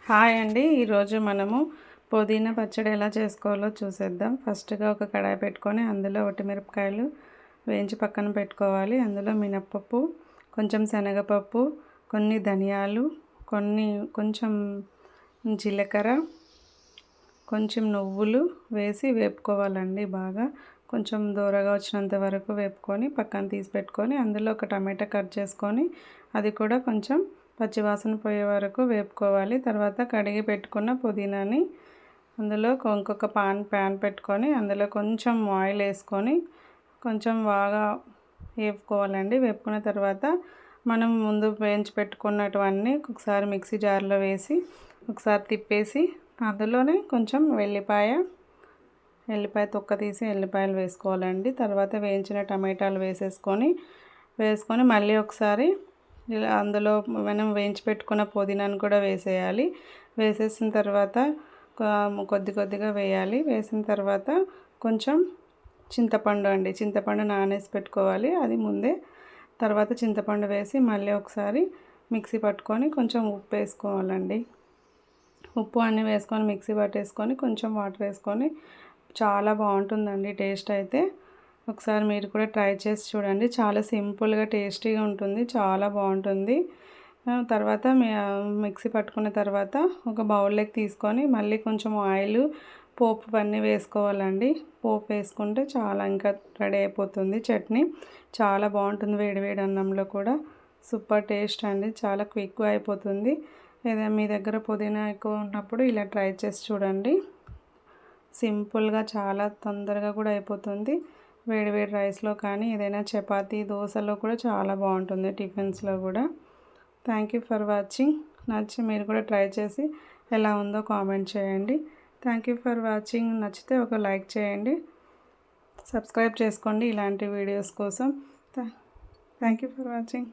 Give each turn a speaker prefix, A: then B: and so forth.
A: Hi అండి. ఈరోజు మనము పుదీనా పచ్చడి ఎలా చేసుకోవాలో చూసేద్దాం. ఫస్ట్‌గా ఒక కడాయి పెట్టుకొని అందులో మిరపకాయలు వేయించి పక్కన పెట్టుకోవాలి. అందులో మినప్పప్పు, కొంచెం శనగపప్పు, కొన్ని ధనియాలు, కొంచెం జీలకర్ర, కొంచెం నువ్వులు వేసి వేపుకోవాలండి బాగా. కొంచెం దూరగా వచ్చినంత వరకు వేపుకొని పక్కన తీసి పెట్టుకొని అందులో ఒక టమాటా కట్ చేసుకొని అది కూడా కొంచెం పచ్చివాసన పోయే వరకు వేపుకోవాలి. తర్వాత కడిగి పెట్టుకున్న పుదీనాని అందులో ఇంకొక ప్యాన్ పెట్టుకొని అందులో కొంచెం ఆయిల్ వేసుకొని కొంచెం బాగా వేపుకోవాలండి. వేపుకున్న తర్వాత మనం ముందు వేయించి పెట్టుకున్నటువన్నీ ఒకసారి మిక్సీ జార్లో వేసి ఒకసారి తిప్పేసి అందులోనే కొంచెం వెల్లిపాయ తొక్క తీసి ఎల్లిపాయలు వేసుకోవాలండి. తర్వాత వేయించిన టమాటాలు వేసుకొని మళ్ళీ ఒకసారి ఇలా అందులో మనం వేయించి పెట్టుకున్న పుదీనాను కూడా వేసేయాలి. వేసేసిన తర్వాత కొద్దిగా వేయాలి. వేసిన తర్వాత కొంచెం చింతపండు నానేసి పెట్టుకోవాలి అది ముందే. తర్వాత చింతపండు వేసి మళ్ళీ ఒకసారి మిక్సీ పట్టుకొని కొంచెం ఉప్పు వేసుకోవాలండి. ఉప్పు అన్నీ వేసుకొని మిక్సీ పట్టేసుకొని కొంచెం వాటర్ వేసుకొని చాలా బాగుంటుందండి టేస్ట్ అయితే. ఒకసారి మీరు కూడా ట్రై చేసి చూడండి. చాలా సింపుల్గా టేస్టీగా ఉంటుంది, చాలా బాగుంటుంది. తర్వాత మిక్సీ పట్టుకున్న తర్వాత ఒక బౌల్లోకి తీసుకొని మళ్ళీ కొంచెం ఆయిల్, పోపు అన్నీ వేసుకోవాలండి. పోపు వేసుకుంటే చాలా ఇంకా రెడీ అయిపోతుంది చట్నీ. చాలా బాగుంటుంది వేడి అన్నంలో కూడా. సూపర్ టేస్ట్ అండి, చాలా క్విక్గా అయిపోతుంది. ఏదైనా మీ దగ్గర పుదీనా ఎక్కువ ఉన్నప్పుడు ఇలా ట్రై చేసి చూడండి. సింపుల్గా చాలా తొందరగా కూడా అయిపోతుంది. వేడి రైస్లో కానీ ఏదైనా చపాతీ, దోశలో కూడా చాలా బాగుంటుంది, టిఫిన్స్లో కూడా. Thank you for watching. నచ్చి మీరు కూడా ట్రై చేసి ఎలా ఉందో కామెంట్ చేయండి. Thank you for watching. నచ్చితే ఒక లైక్ చేయండి, సబ్స్క్రైబ్ చేసుకోండి ఇలాంటి వీడియోస్ కోసం. Thank you for watching.